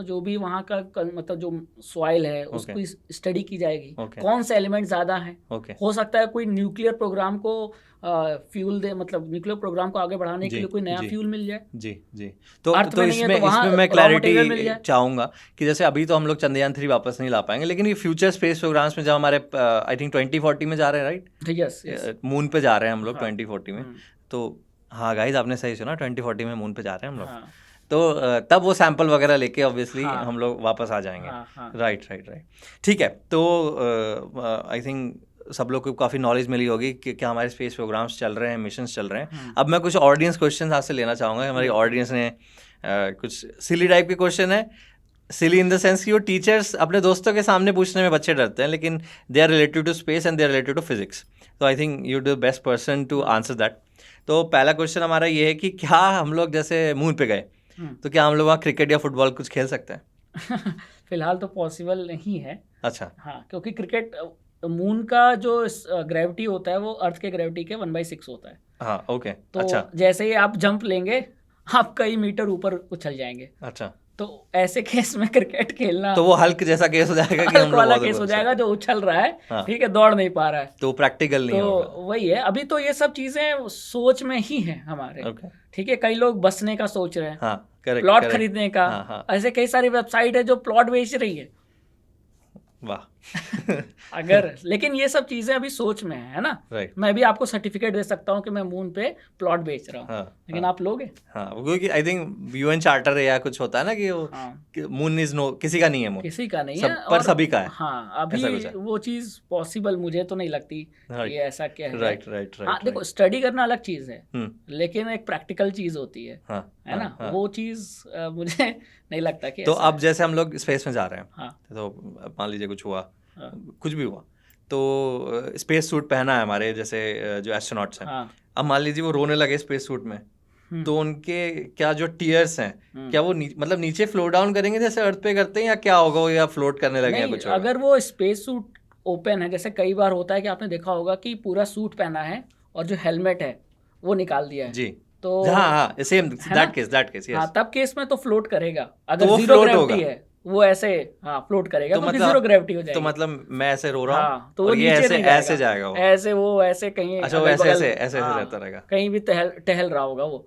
जो भी वहाँ का मतलब जो सॉइल है उसको स्टडी की जाएगी। कौन से एलिमेंट ज़्यादा हैं। हो सकता है कोई न्यूक्लियर प्रोग्राम को फ्यूल दे, मतलब न्यूक्लियर प्रोग्राम को आगे बढ़ाने के लिए कोई नया फ्यूल मिल जाए। जी जी। तो इसमें मैं क्लैरिटी चाहूँगा कि जैसे अभी तो हम लोग चंद्रयान 3 वापस नहीं ला पाएंगे, लेकिन ये फ्यूचर स्पेस प्रोग्राम्स में जब हमारे आई थिंक 2040 में जा रहे हैं, राइट? यस, मून पे जा रहे हैं हम लोग 2040 में। तो हाँ गाइज, आपने सही सुना, 2040 में मून पे जा रहे हैं हम लोग। तो तब वो सैंपल वगैरह लेके ऑब्वियसली हम लोग वापस आ जाएंगे। राइट। ठीक है, तो आई थिंक सब लोग को काफ़ी नॉलेज मिली होगी कि क्या हमारे स्पेस प्रोग्राम्स चल रहे हैं, मिशंस चल रहे हैं। अब मैं कुछ ऑडियंस क्वेश्चंस आपसे लेना चाहूँगा। हमारी ऑडियंस ने कुछ सिली टाइप के क्वेश्चन है। सिली इन द सेंस कि वो टीचर्स अपने दोस्तों के सामने पूछने में बच्चे डरते हैं, लेकिन they are related to space and they are related to physics. तो I think you the best person to answer that. तो पहला क्वेश्चन हमारा ये है कि क्या हम लोग जैसे मून पे गए तो क्या हम लोग वहाँ क्रिकेट या फुटबॉल कुछ खेल सकते हैं? फिलहाल तो पॉसिबल नहीं है। अच्छा। हाँ, क्योंकि क्रिकेट मून का जो ग्रेविटी होता है वो अर्थ के ग्रेविटी के 1/6 होता है। हाँ, ओके। तो अच्छा। जैसे ही आप जंप लेंगे आप कई मीटर ऊपर उछल जाएंगे। अच्छा। तो ऐसे केस में क्रिकेट खेलना, तो वो हल्क जैसा केस हो जाएगा कि हम वाला केस हो जाएगा, जो उछल रहा है। हाँ। ठीक है, दौड़ नहीं पा रहा है, तो प्रैक्टिकल नहीं होगा। तो वही है, अभी तो ये सब चीजें सोच में ही है हमारे। ठीक है, कई लोग बसने का सोच रहे हैं। हाँ, करेक्ट, प्लॉट खरीदने का। हाँ। ऐसे कई सारी वेबसाइट है जो प्लॉट बेच रही है। वाह। अगर लेकिन ये सब चीजें अभी सोच में है ना। राइट। मैं भी आपको सर्टिफिकेट दे सकता हूँ कि मैं मून पे प्लॉट बेच रहा हूँ। हाँ, लेकिन आप लोगे? हाँ, क्योंकि आई थिंक यूएन चार्टर या कुछ होता है ना कि वो मून इज नो, किसी का नहीं है मून, किसी का नहीं है, पर सभी का है। हाँ, अभी वो चीज पॉसिबल मुझे तो नहीं लगती ये ऐसा क्या है। राइट। हाँ, देखो, स्टडी करना अलग चीज है, लेकिन एक प्रैक्टिकल चीज होती है, है ना। वो चीज मुझे नहीं लगता कि तो अब जैसे हम लोग स्पेस में जा रहे हैं, तो मान लीजिए कुछ हुआ, कुछ भी हुआ, तो स्पेस सूट पहना है हमारे जैसे जो एस्ट्रोनॉट्स हैं। अब मान लीजिए वो रोने लगे स्पेस सूट में, तो उनके क्या जो टीयर्स हैं, क्या वो मतलब नीचे फ्लोट डाउन करेंगे जैसे अर्थ पे करते हैं, या क्या होगा, वो या फ्लोट करने लगे कुछ? अगर वो स्पेस सूट ओपन है, जैसे कई बार होता है कि आपने देखा होगा कि पूरा सूट पहना है और जो हेलमेट है वो निकाल दिया है जी, तो हाँ सेम है ना? दैट केस हाँ यस। तब केस में तो फ्लोट करेगा, तो अगर वो जीरो float ग्रेविटी होगा। है वो ऐसे हाँ फ्लोट करेगा, तो तो मतलब जीरो ग्रेविटी हो तो जाएगी। मतलब मैं ऐसे रो रहा हूँ हाँ तो वो और ये नीचे ऐसे नहीं जाएगा, ऐसे जाएगा वो। वो ऐसे कहीं अच्छा वो अगल ऐसे बगल, ऐसे हाँ, रहता रहेगा। कहीं भी टहल रहा होगा वो,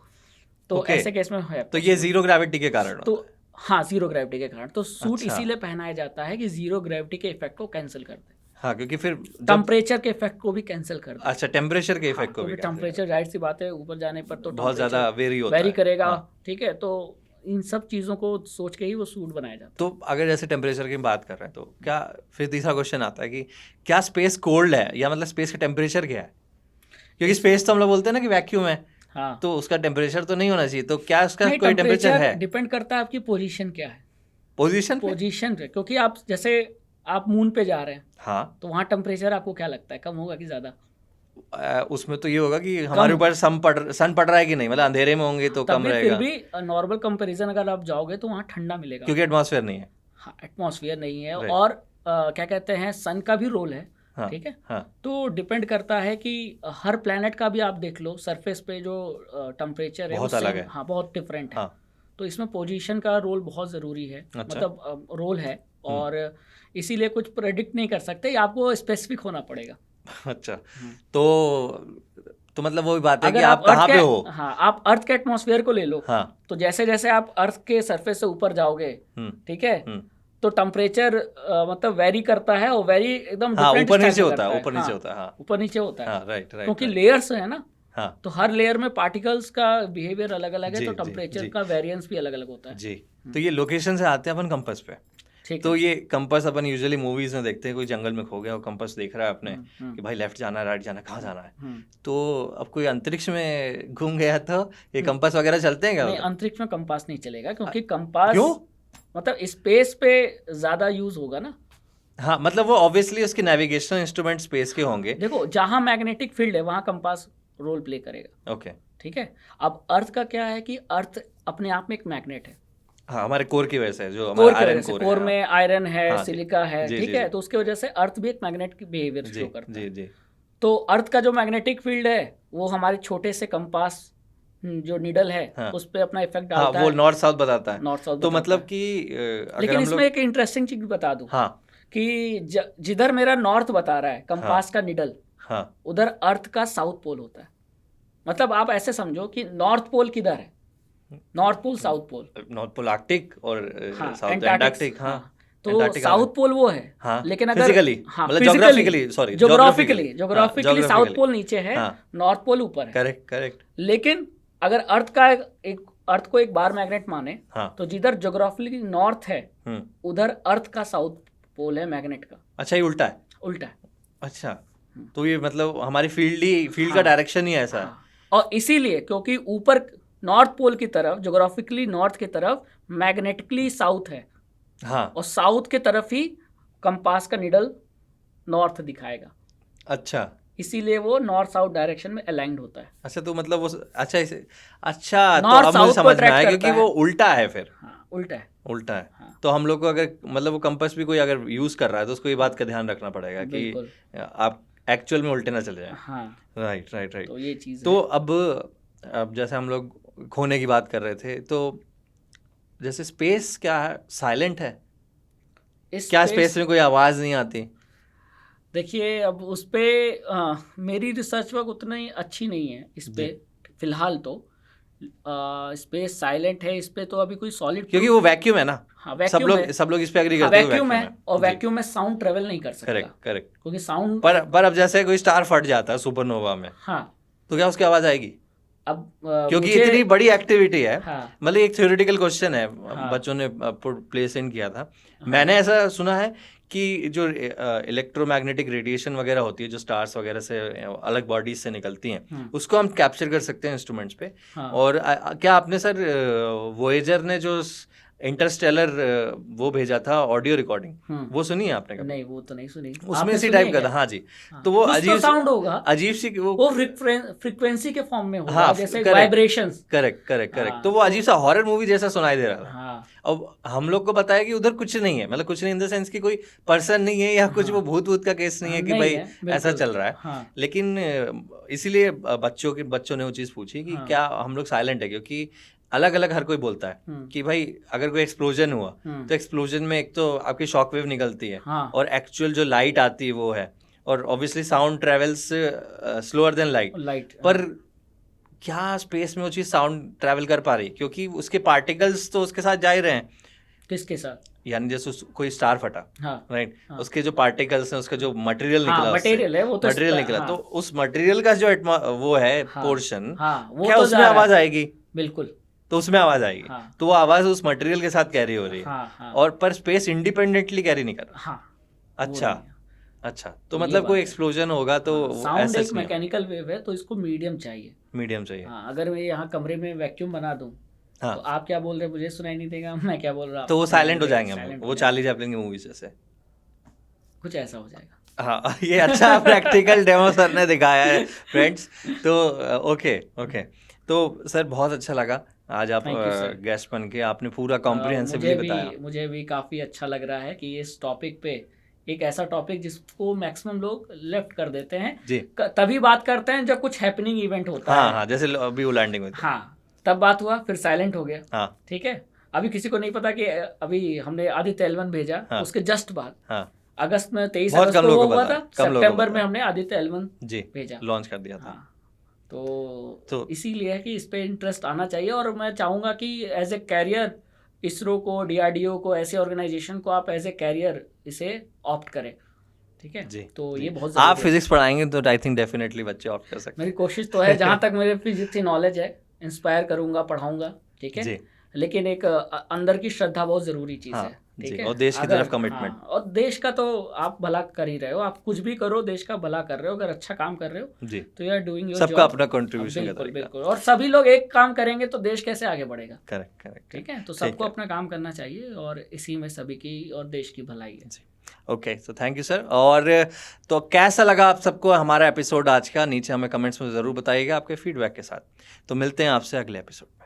तो ओके ऐसे केस में है तो ये possible। जीरो ग्रेविटी के कारण तो होता है। हाँ जीरो ग्रेविटी के कारण तो सूट अच्छा इसीलिए पहनाया जाता है कि जीरो ग्रेविटी के इफेक्ट को कैंसिल कर दे, हाँ क्योंकि फिर जब टेम्परेचर के इफेक्ट को भी कैंसिल कर दे। अच्छा टेम्परेचर के हाँ इफेक्ट को भी क्योंकि cancel टेम्परेचर जाहिर सी बात है ऊपर जाने पर तो बहुत ज्यादा वेरी होता वेरी है। करेगा, हाँ। ठीक है, तो इन सब चीज़ों को सोच के ही वो सूट बनाया जाता तो अगर जैसे टेम्परेचर की बात कर रहे हैं तो क्या फिर तीसरा क्वेश्चन आता है कि क्या स्पेस कोल्ड है या मतलब स्पेस का टेम्परेचर क्या है? क्योंकि स्पेस तो हम लोग बोलते हैं ना कि वैक्यूम है, है। हाँ तो उसका टेम्परेचर तो नहीं होना चाहिए, तो क्या उसका नहीं, कोई टेम्परेचर टेम्परेचर है डिपेंड करता है आपकी पोजीशन क्या है, पोजीशन पे? पोजीशन पे, क्योंकि आप जैसे आप मून पे जा रहे हैं हाँ तो वहाँ टेम्परेचर आपको क्या लगता है कम होगा कि ज़्यादा? उसमें तो ये होगा कि हमारे ऊपर सन पड़ रहा है कि नहीं, मतलब अंधेरे में होंगे तो तब कम भी फिर रहेगा भी नॉर्मल कंपैरिजन अगर आप जाओगे तो वहाँ ठंडा मिलेगा। क्योंकि एटमॉस्फेयर नहीं है। हाँ एटमॉस्फेयर नहीं है, Right. और क्या कहते हैं सन का भी रोल है, हाँ ठीक है। हाँ तो डिपेंड करता है कि हर प्लैनेट का भी आप देख लो सरफेस पे जो टेम्परेचर है बहुत वो अलग same- है। हाँ बहुत डिफरेंट है। हाँ तो इसमें पोजीशन का रोल बहुत ज़रूरी है, अच्छा। मतलब रोल है, और इसीलिए कुछ प्रेडिक्ट नहीं कर सकते, आपको स्पेसिफिक होना पड़ेगा। अच्छा तो मतलब वो भी बात है कि अगर आप कहाँ पे हो। हाँ आप अर्थ के एटमॉस्फेयर को ले लो, हाँ तो जैसे जैसे आप अर्थ के सरफेस से ऊपर जाओगे, ठीक है, तो टेम्परेचर मतलब वेरी करता है, और वेरी एकदम हाँ डिफरेंट ऊपर स्टाइल नीचे में होता है, करता ऊपर नीचे हाँ, होता है। हाँ ऊपर नीचे होता है, हाँ राइट राइट क्योंकि लेयर्स है ना, हाँ तो हर लेयर में पार्टिकल्स का बिहेवियर अलग अलग है, जी, तो जी, टेम्परेचर जी। का वेरिएंस भी अलग अलग होता है। जी। तो ये लोकेशन से आते हैं अपन कंपास पे। ठीक तो है। ये कंपास अपन यूजुअली मूवीज में देखते हैं, कोई जंगल में खो गया और कंपास देख रहा है अपने कि भाई लेफ्ट जाना है राइट जाना है, कहाँ जाना है। तो अब कोई अंतरिक्ष में घूम गया तो ये कंपास वगैरह चलते हैं क्या नहीं उधर? अंतरिक्ष में कंपास नहीं चलेगा, क्योंकि कंपास क्यों? मतलब स्पेस पे ज्यादा यूज होगा ना। हाँ मतलब वो ऑब्वियसली उसके नेविगेशनल इंस्ट्रूमेंट स्पेस के होंगे। देखो जहाँ मैग्नेटिक फील्ड है वहाँ कंपास रोल प्ले करेगा, ओके ठीक है। अब अर्थ का क्या है कि अर्थ अपने आप में एक मैग्नेट है, हाँ हमारे कोर की वजह से जो कोर हमारा की आयरन वजह से, कोर कोर है। में आयरन है, हाँ, सिलिका है, जी, ठीक जी, है, जी। तो उसकी वजह से अर्थ भी एक मैग्नेट की बिहेवियर जी शो करता है। जी जी तो अर्थ का जो मैग्नेटिक फील्ड है वो हमारे छोटे से कंपास जो निडल है हाँ। उस पर अपना इफेक्ट हाँ डालता वो है, नॉर्थ साउथ बताता है। नॉर्थ साउथ तो बताता मतलब है। कि अगर लेकिन हम इसमें लोग एक इंटरेस्टिंग चीज बता दूं हाँ कि जिधर मेरा नॉर्थ बता रहा है कंपास का निडल, हाँ उधर अर्थ का साउथ पोल होता है। मतलब आप ऐसे समझो कि नॉर्थ पोल किधर है, north pole south pole, north pole Arctic और हाँ साउथ एंटार्क्टिक, एंटार्क्टिक। हाँ तो Antarctic साउथ पोल वो है, हाँ लेकिन अगर फिजिकली हाँ मतलब physically geographically geographically south pole नीचे है, हाँ नॉर्थ पोल ऊपर है। करेक्ट करेक्ट लेकिन अगर अर्थ को एक बार मैग्नेट माने, हाँ तो जिधर जोग्राफिकली नॉर्थ है उधर अर्थ का साउथ पोल है मैग्नेट का, अच्छा ये उल्टा है। उल्टा है। अच्छा तो ये मतलब हमारी फील्ड का हाँ। डायरेक्शन ही ऐसा है। हाँ। और इसीलिए क्योंकि ऊपर नॉर्थ पोल की तरफ जोग्राफिकली नॉर्थ की तरफ मैग्नेटिकली साउथ है, हाँ और साउथ के तरफ ही कंपास का निडल नॉर्थ दिखाएगा, अच्छा इसीलिए वो नॉर्थ साउथ डायरेक्शन में अलाइंड होता है। अच्छा तो मतलब वो अच्छा इसे अच्छा तो North अब मुझे South को समझ में attract आया करता क्योंकि वो उल्टा है फिर। हाँ उल्टा है। उल्टा है। हाँ। तो हम लोग को अगर मतलब वो कंपास भी कोई अगर यूज कर रहा है तो उसको ये बात का ध्यान रखना पड़ेगा कि बिल्कुल। आप एक्चुअल में उल्टे ना चले जाए। हाँ राइट राइट राइट। तो ये चीज़ तो है। अब जैसे हम लोग खोने की बात कर रहे थे, तो जैसे स्पेस क्या है, साइलेंट है क्या? स्पेस में कोई आवाज़ नहीं आती? देखिए अब उस पे मेरी रिसर्च वर्क उतनी अच्छी नहीं है इस पे फिलहाल, तो स्पेस साइलेंट है इस पे तो अभी कोई सॉलिड, क्योंकि वो वैक्यूम है ना। हाँ वैक्यूम सब लोग इस पे एग्री करते हैं वैक्यूम है, और वैक्यूम में साउंड ट्रेवल नहीं कर सकता। Correct correct. क्योंकि साउंड पर अब जैसे कोई स्टार फट जाता है सुपरनोवा में, हाँ तो क्या उसकी आवाज़ आएगी? अब क्योंकि इतनी बड़ी एक्टिविटी है। हाँ मतलब एक थ्योरेटिकल क्वेश्चन है, हाँ। बच्चों ने प्लेस इन किया था। मैंने ऐसा सुना है कि जो इलेक्ट्रोमैग्नेटिक रेडिएशन वगैरह होती है जो स्टार्स वगैरह से अलग बॉडीज से निकलती हैं, उसको हम कैप्चर कर सकते हैं इंस्ट्रूमेंट्स पे। हाँ। और क्या आपने सर वोएजर ने जो इंटरस्टेलर वो भेजा था ऑडियो रिकॉर्डिंग, वो सुनी है आपने कभी? नहीं, वो तो नहीं सुनी। उसमें आपने इसी सुनी टाइप है का क्या? था। हाँ जी। हाँ, तो वो कुछ तो साउंड होगा, अजीब सी वो फ्रीक्वेंसी के फॉर्म में होगा, हाँ, जैसे correct, वाइब्रेशंस। करेक्ट। हाँ, तो वो अजीब सा हॉरर मूवी जैसा सुनाई दे रहा था। हाँ, अब हम लोग को बताया कि उधर कुछ नहीं है, मतलब कुछ नहीं इन द सेंस कि कोई पर्सन नहीं है या कुछ हाँ, वो भूत का केस नहीं है कि नहीं भाई है, ऐसा बिल्कुल। चल रहा है। हाँ, लेकिन इसीलिए बच्चों ने वो चीज़ पूछी कि हाँ, क्या हम लोग साइलेंट है, क्योंकि अलग अलग हर कोई बोलता है कि भाई अगर कोई एक्सप्लोजन हुआ तो एक्सप्लोजन में एक तो आपकी शॉक वेव निकलती है, हाँ, और एक्चुअल जो लाइट आती है वो है, और obviously sound travels slower then light. पर क्या स्पेस में वो चीज़ साउंड ट्रैवल कर पा रही, क्योंकि उसके पार्टिकल्स तो उसके साथ जा ही रहे हैं। किसके साथ? यानी जैसे कोई स्टार फटा, हाँ, राइट, हाँ, उसके जो पार्टिकल्स हैं, उसका जो मटेरियल हाँ, निकला, मटेरियल है वो तो मटेरियल निकला, हाँ, तो उस मटेरियल का जो वो है हाँ, पोर्शन, हाँ, वो क्या तो उसमें जा रहा आवाज है, आएगी? बिल्कुल। तो उसमें आवाज आएगी। हाँ, तो वो आवाज उस मटेरियल के साथ कैरी हो रही है। हाँ, हाँ, और पर स्पेस इंडिपेंडेंटली कैरी नहीं कर रहा। हाँ, वो अच्छा नहीं है। अच्छा, तो तो ये मतलब बात कोई है। एक्सप्लोजन होगा तो साउंड ऐसा एक नहीं, मैकेनिकल वेव है, तो इसको मीडियम चाहिए। मीडियम चाहिए। हाँ, अगर मैं यहाँ कमरे में वैक्यूम बना दूं हाँ, तो आप क्या बोल रहे हैं मुझे सुनाई नहीं देगा, मैं क्या बोल रहा तो वो आपको सुनाई साइलेंट हो नहीं देगा, जाएंगे हम silent लोग, हो वो जाएगा। चार्ली चैपलिन की मूवीज जैसे। कुछ ऐसा हो जाएगा। हाँ, ये अच्छा प्रैक्टिकल डेमो सर ने दिखाया है फ्रेंड्स। तो ओके, तो सर बहुत अच्छा लगा आज आप थैंक यू सर। गेस्ट बन के, आपने पूरा कॉम्प्रिहेंसिवली बताया। मुझे भी काफ़ी अच्छा लग रहा है कि इस टॉपिक पे, एक ऐसा टॉपिक जिसको मैक्सिमम लोग लेफ्ट कर देते हैं जी, तभी बात करते हैं जब कुछ हैपनिंग इवेंट होता है। हाँ, जैसे अभी वो लैंडिंग हुई थी। हाँ, तब बात हुआ, फिर साइलेंट हो गया। हाँ, ठीक है, अभी किसी को नहीं पता कि अभी हमने आदित्य L1 भेजा, हाँ, उसके जस्ट बाद हाँ, अगस्त में 23 बहुत अगस्त कम को लोगों वो को हुआ पता था, है, कम लोगों को सितंबर पता में है। हमने आदित्य L1 जी, भेजा। लॉन्च कर दिया था। हाँ, तो तो इसीलिए है कि इस पे इंटरेस्ट आना चाहिए, और मैं चाहूँगा कि एज ए कैरियर इसरो को, DRDO को, ऐसे ऑर्गेनाइजेशन को आप एज ए कैरियर इसे ऑप्ट करें। ठीक है जी, तो जी। ये बहुत आप ज़रूरी है। फिजिक्स पढ़ाएंगे तो आई थिंक डेफिनेटली बच्चे ऑप्ट कर सकते मेरी कोशिश तो है, जहाँ तक मेरे फिजिक्स की नॉलेज है, इंस्पायर करूँगा, पढ़ाऊँगा। ठीक है जी, लेकिन एक अंदर की श्रद्धा बहुत ज़रूरी चीज़ हाँ, है। जी, ठीक है, और देश की अगर तरफ कमिटमेंट। हाँ, और देश का तो आप भला कर ही रहे हो, आप कुछ भी करो देश का भला कर रहे हो, अगर अच्छा काम कर रहे हो जी, तो यू आर डूइंग योर सबका अपना कंट्रीब्यूशन का बिल्कुल तरीका। बिल्कुल, और सभी लोग एक काम करेंगे तो देश कैसे आगे बढ़ेगा। करेक्ट। ठीक है, तो सबको अपना काम करना चाहिए, और इसी में सभी की और देश की भलाई है। Okay, so thank you sir. और तो कैसा लगा आप सबको हमारा एपिसोड आज का, नीचे हमें कमेंट्स में ज़रूर बताइएगा आपके फीडबैक के साथ। तो मिलते हैं आपसे अगले एपिसोड।